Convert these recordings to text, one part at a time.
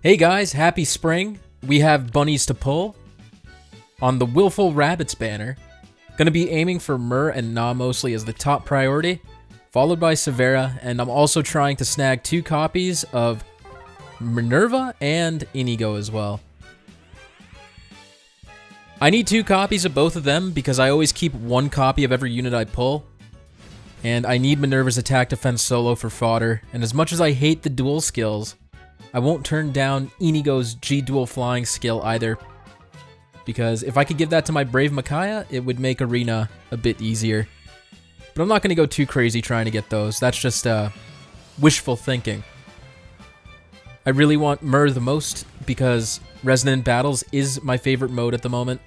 Hey guys, happy spring. We have bunnies to pull. On the Willful Rabbits banner, gonna be aiming for Myrrh and Na mostly as the top priority, followed by Severa, and I'm also trying to snag 2 copies of Minerva and Inigo as well. I need 2 copies of both of them because I always keep 1 copy of every unit I pull. And I need Minerva's attack defense solo for fodder, and as much as I hate the dual skills, I won't turn down Inigo's G-dual flying skill either, because if I could give that to my Brave Micaiah, it would make Arena a bit easier. But I'm not going to go too crazy trying to get those, that's just wishful thinking. I really want Myrrh the most, because Resonant Battles is my favorite mode at the moment.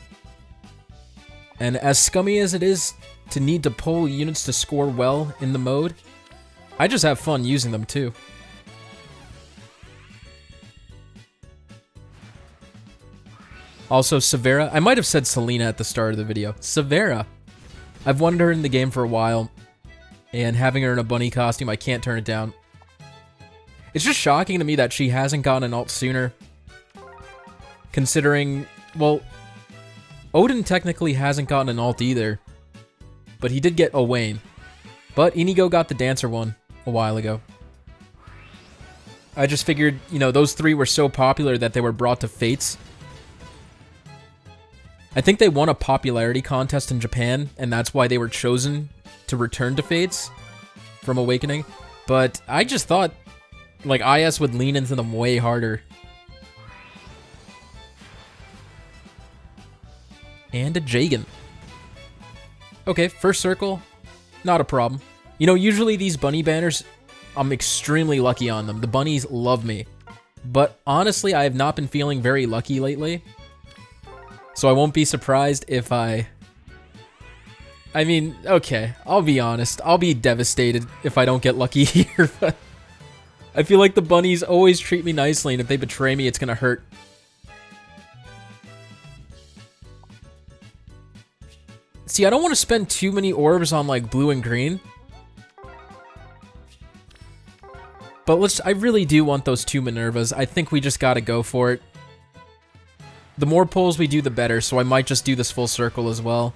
And as scummy as it is to need to pull units to score well in the mode, I just have fun using them too. Also, Severa. I might have said Selena at the start of the video. Severa. I've wanted her in the game for a while, and having her in a bunny costume, I can't turn it down. It's just shocking to me that she hasn't gotten an ult sooner, considering, well, Odin technically hasn't gotten an ult either, but he did get Owain. But Inigo got the Dancer one a while ago. I just figured, you know, those 3 were so popular that they were brought to Fates. I think they won a popularity contest in Japan, and that's why they were chosen to return to Fates from Awakening. But I just thought, like, IS would lean into them way harder. And a Jagan. Okay, first circle, not a problem. You know, usually these bunny banners, I'm extremely lucky on them. The bunnies love me. But honestly, I have not been feeling very lucky lately. So I won't be surprised if I mean, okay, I'll be honest. I'll be devastated if I don't get lucky here, but I feel like the bunnies always treat me nicely, and if they betray me, it's gonna hurt. See, I don't want to spend too many orbs on, like, blue and green. But I really do want those 2 Minervas. I think we just gotta go for it. The more pulls we do, the better, so I might just do this full circle as well.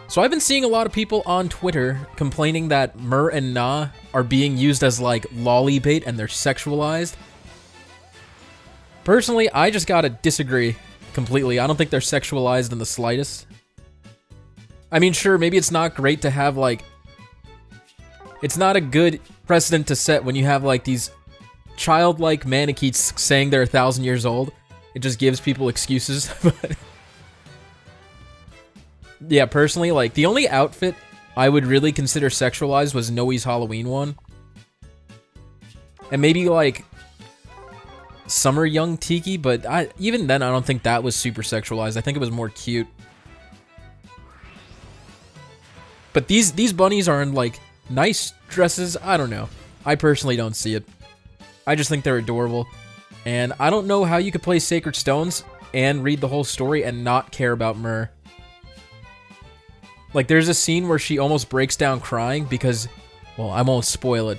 So I've been seeing a lot of people on Twitter complaining that Myrrh and Na are being used as, like, lolly bait and they're sexualized. Personally, I just gotta disagree completely. I don't think they're sexualized in the slightest. I mean, sure, maybe it's not great to have, like, it's not a good precedent to set when you have, like, these childlike mannequins saying they're 1,000 years old. It just gives people excuses, but yeah, personally, like, the only outfit I would really consider sexualized was Noe's Halloween one. And maybe, like, Summer Young Tiki, but even then, I don't think that was super sexualized. I think it was more cute. But these bunnies are in, like, nice dresses. I don't know. I personally don't see it. I just think they're adorable. And I don't know how you could play Sacred Stones and read the whole story and not care about Myrrh. Like, there's a scene where she almost breaks down crying because, well, I won't spoil it.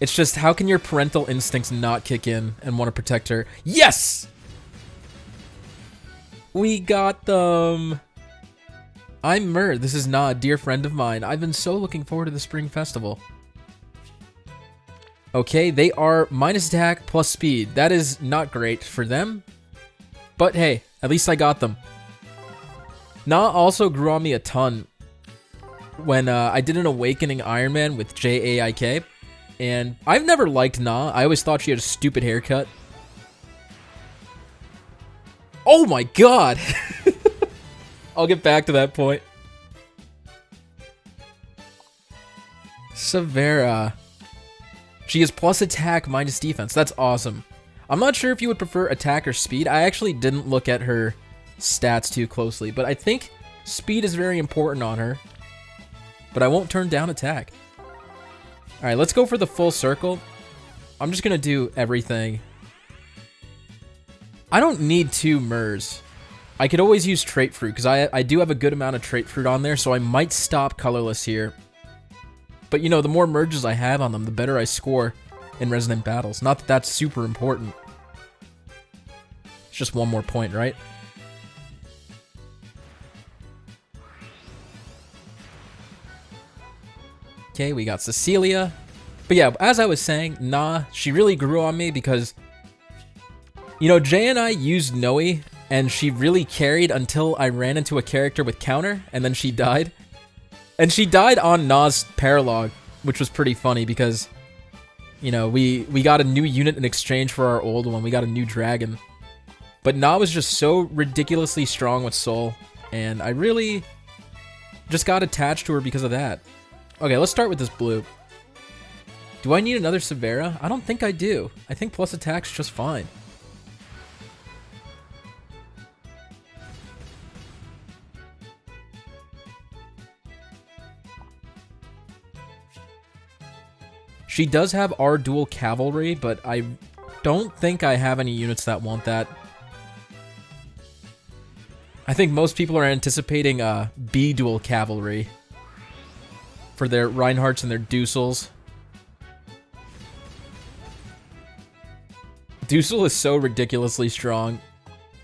It's just, how can your parental instincts not kick in and want to protect her? Yes! We got them! I'm Myrrh, this is Na, a dear friend of mine. I've been so looking forward to the Spring Festival. Okay, they are minus attack plus speed. That is not great for them. But hey, at least I got them. Na also grew on me a ton when I did an Awakening Iron Man with JAIK. And I've never liked Na. I always thought she had a stupid haircut. Oh my god! I'll get back to that point. Severa. She is plus attack minus defense. That's awesome. I'm not sure if you would prefer attack or speed. I actually didn't look at her stats too closely, but I think speed is very important on her. But I won't turn down attack. Alright, let's go for the full circle. I'm just gonna do everything. I don't need 2 Myrrhs. I could always use Trait Fruit, because I do have a good amount of Trait Fruit on there, so I might stop Colorless here. But, you know, the more merges I have on them, the better I score in Resonant Battles. Not that that's super important. It's just one more point, right? Okay, we got Cecilia. But yeah, as I was saying, nah, she really grew on me because, you know, Jay and I used Noe, and she really carried until I ran into a character with counter, and then she died. And she died on Na's Paralog, which was pretty funny because, you know, we got a new unit in exchange for our old one. We got a new dragon. But Na was just so ridiculously strong with Soul, and I really just got attached to her because of that. Okay, let's start with this blue. Do I need another Severa? I don't think I do. I think plus attack's just fine. She does have our dual cavalry, but I don't think I have any units that want that. I think most people are anticipating B dual cavalry for their Reinhardts and their Dussels. Dussel is so ridiculously strong.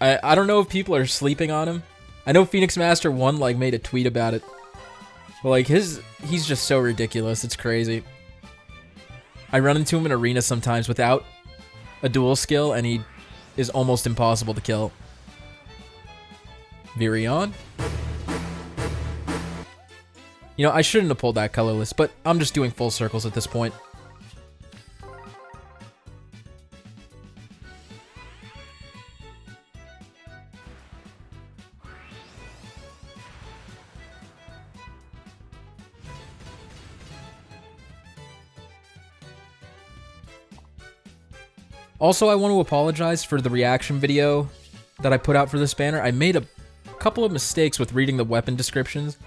I don't know if people are sleeping on him. I know Phoenix Master 1 like made a tweet about it. But like he's just so ridiculous. It's crazy. I run into him in arena sometimes without a dual skill, and he is almost impossible to kill. Virion. You know, I shouldn't have pulled that colorless, but I'm just doing full circles at this point. Also, I want to apologize for the reaction video that I put out for this banner. I made a couple of mistakes with reading the weapon descriptions.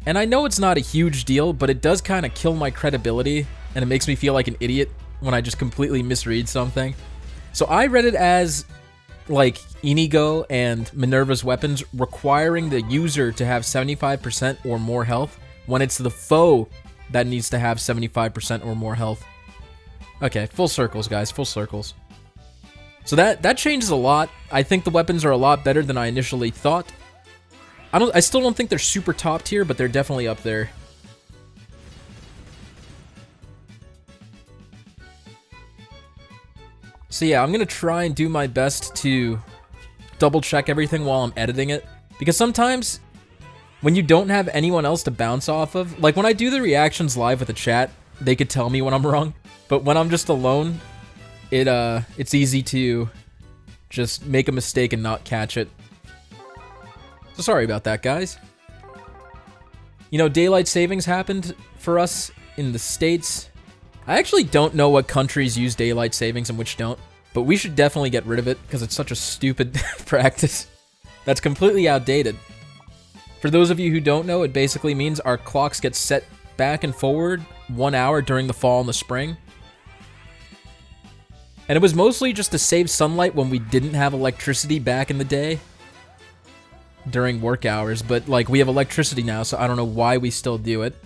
And I know it's not a huge deal, but it does kind of kill my credibility, and it makes me feel like an idiot when I just completely misread something. So I read it as, like, Inigo and Minerva's weapons requiring the user to have 75% or more health, when it's the foe that needs to have 75% or more health. Okay, full circles, guys, full circles. So that changes a lot. I think the weapons are a lot better than I initially thought. I still don't think they're super top tier, but they're definitely up there. So yeah, I'm gonna try and do my best to double check everything while I'm editing it, because sometimes when you don't have anyone else to bounce off of, like when I do the reactions live with the chat, they could tell me when I'm wrong. But when I'm just alone, it's easy to just make a mistake and not catch it. So sorry about that, guys. You know, daylight savings happened for us in the States. I actually don't know what countries use daylight savings and which don't, but we should definitely get rid of it because it's such a stupid practice that's completely outdated. For those of you who don't know, it basically means our clocks get set back and forward 1 hour during the fall and the spring. And it was mostly just to save sunlight when we didn't have electricity back in the day during work hours, but like we have electricity now, so I don't know why we still do it.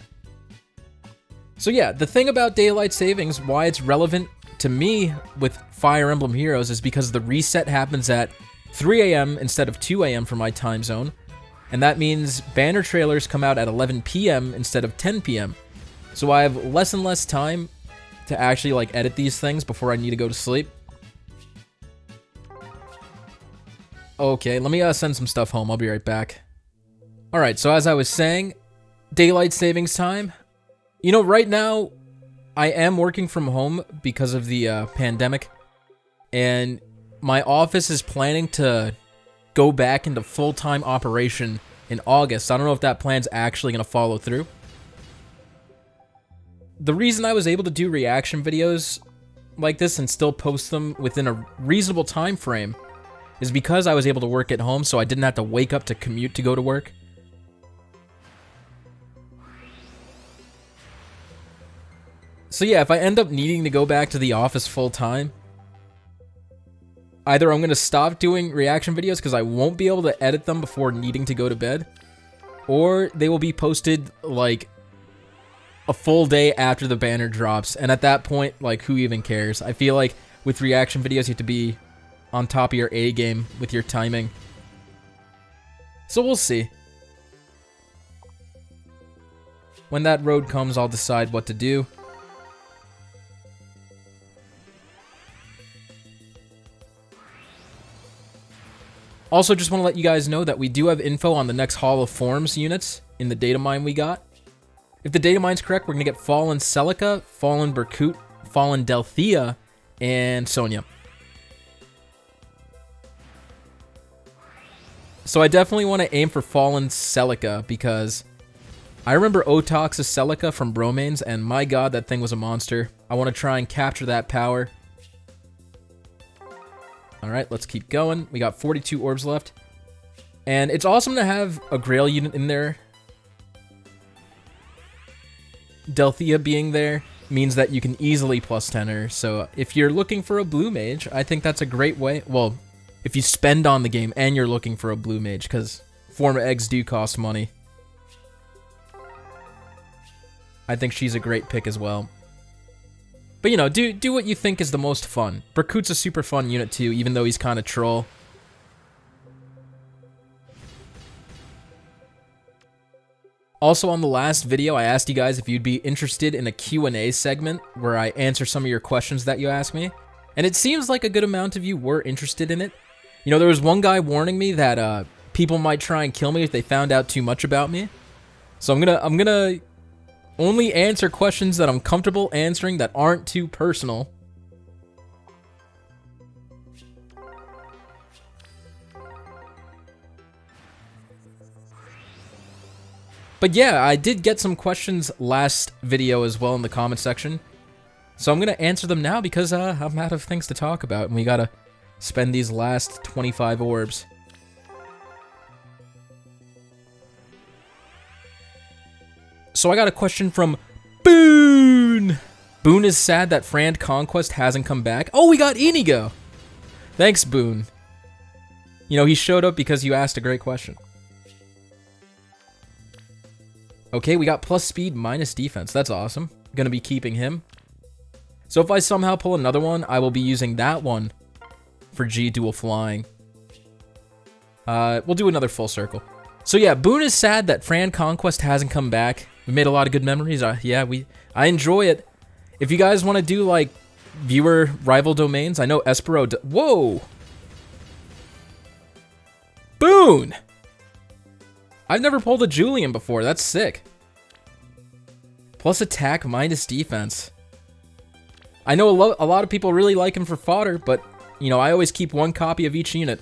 So yeah, the thing about daylight savings, why it's relevant to me with Fire Emblem Heroes, is because the reset happens at 3 a.m. instead of 2 a.m. for my time zone, and that means banner trailers come out at 11 p.m. instead of 10 p.m. So I have less and less time to actually like edit these things before I need to go to sleep. Okay, let me send some stuff home. I'll be right back. Alright, so as I was saying, daylight savings time. You know, right now, I am working from home because of the pandemic, and my office is planning to go back into full-time operation in August. I don't know if that plan's actually going to follow through. The reason I was able to do reaction videos like this and still post them within a reasonable time frame is because I was able to work at home, so I didn't have to wake up to commute to go to work. So yeah, if I end up needing to go back to the office full time, either I'm going to stop doing reaction videos because I won't be able to edit them before needing to go to bed, or they will be posted, like, a full day after the banner drops, and at that point, like, who even cares? I feel like with reaction videos, you have to be on top of your A game with your timing. So we'll see. When that road comes, I'll decide what to do. Also, just want to let you guys know that we do have info on the next Hall of Forms units in the data mine we got. If the data mine's correct, we're going to get Fallen Celica, Fallen Berkut, Fallen Delthea, and Sonya. So I definitely want to aim for Fallen Celica because I remember Otox's Celica from Bromains, and my god, that thing was a monster. I want to try and capture that power. Alright, let's keep going. We got 42 orbs left. And it's awesome to have a Grail unit in there. Delthea being there means that you can easily plus 10 her. So if you're looking for a blue mage, I think that's a great way. Well, if you spend on the game and you're looking for a blue mage, because form eggs do cost money. I think she's a great pick as well. But, you know, do what you think is the most fun. Berkut's a super fun unit too, even though he's kind of troll. Also, on the last video, I asked you guys if you'd be interested in a Q&A segment where I answer some of your questions that you asked me. And it seems like a good amount of you were interested in it. You know, there was one guy warning me that people might try and kill me if they found out too much about me. So I'm gonna only answer questions that I'm comfortable answering that aren't too personal. But yeah, I did get some questions last video as well in the comment section. So I'm going to answer them now because I'm out of things to talk about, and we got to spend these last 25 orbs. So I got a question from Boone. Boone is sad that Frand Conquest hasn't come back. Oh, we got Inigo. Thanks, Boone. You know, he showed up because you asked a great question. Okay, we got plus speed, minus defense. That's awesome. Gonna be keeping him. So if I somehow pull another one, I will be using that one for G dual flying. We'll do another full circle. So yeah, Boone is sad that Frand Conquest hasn't come back. We made a lot of good memories. Yeah, I enjoy it. If you guys want to do, like, viewer rival domains, I know Espero... Whoa! Boone! I've never pulled a Julian before. That's sick. Plus attack, minus defense. I know a lot of people really like him for fodder, but, you know, I always keep one copy of each unit.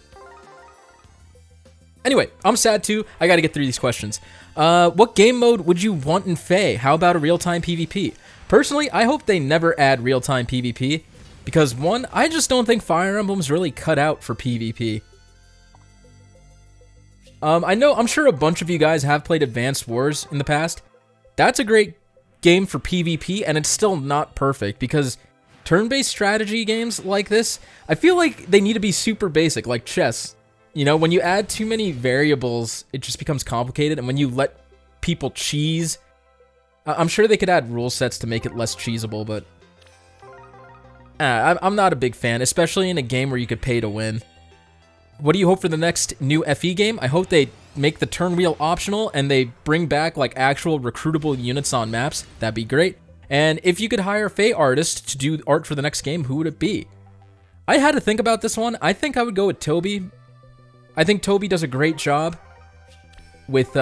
Anyway, I'm sad too. I gotta get through these questions. What game mode would you want in Fae? How about a real-time PvP? Personally, I hope they never add real-time PvP, because one, I just don't think Fire Emblem's really cut out for PvP. I'm sure a bunch of you guys have played Advanced Wars in the past. That's a great game for PvP, and it's still not perfect, because turn-based strategy games like this, I feel like they need to be super basic, like chess. You know, when you add too many variables, it just becomes complicated, and when you let people cheese, I'm sure they could add rule sets to make it less cheesable, but I'm not a big fan, especially in a game where you could pay to win. What do you hope for the next new FE game? I hope they make the turn wheel optional and they bring back like actual recruitable units on maps. That'd be great. And if you could hire a Fae artist to do art for the next game, who would it be? I had to think about this one. I think I would go with Toby. I think Toby does a great job with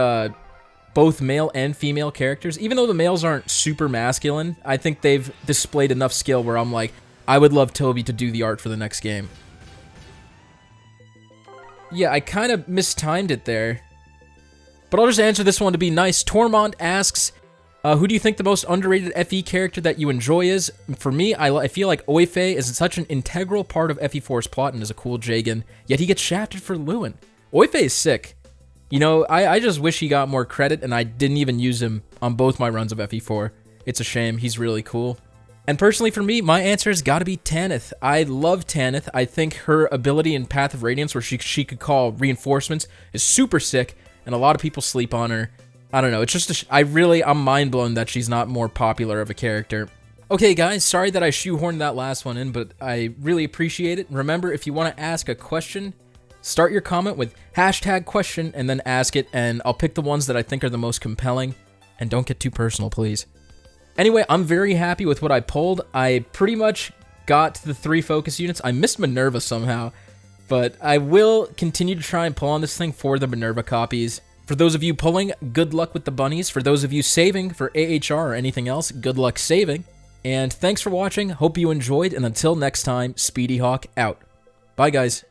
both male and female characters. Even though the males aren't super masculine, I think they've displayed enough skill where I'm like, I would love Toby to do the art for the next game. Yeah, I kind of mistimed it there. But I'll just answer this one to be nice. Tormont asks, who do you think the most underrated FE character that you enjoy is? For me, I feel like Oife is such an integral part of FE4's plot and is a cool Jagan, yet he gets shafted for Lewin. Oife is sick. You know, I just wish he got more credit, and I didn't even use him on both my runs of FE4. It's a shame. He's really cool. And personally for me, my answer has got to be Tanith. I love Tanith. I think her ability in Path of Radiance, where she could call reinforcements, is super sick, and a lot of people sleep on her. I don't know, it's just, I'm mind blown that she's not more popular of a character. Okay guys, sorry that I shoehorned that last one in, but I really appreciate it. Remember, if you want to ask a question, start your comment with #question and then ask it, and I'll pick the ones that I think are the most compelling. And don't get too personal, please. Anyway, I'm very happy with what I pulled. I pretty much got the 3 focus units. I missed Minerva somehow, but I will continue to try and pull on this thing for the Minerva copies. For those of you pulling, good luck with the bunnies. For those of you saving for AHR or anything else, good luck saving. And thanks for watching. Hope you enjoyed, and until next time, SpeedyHawk out. Bye, guys.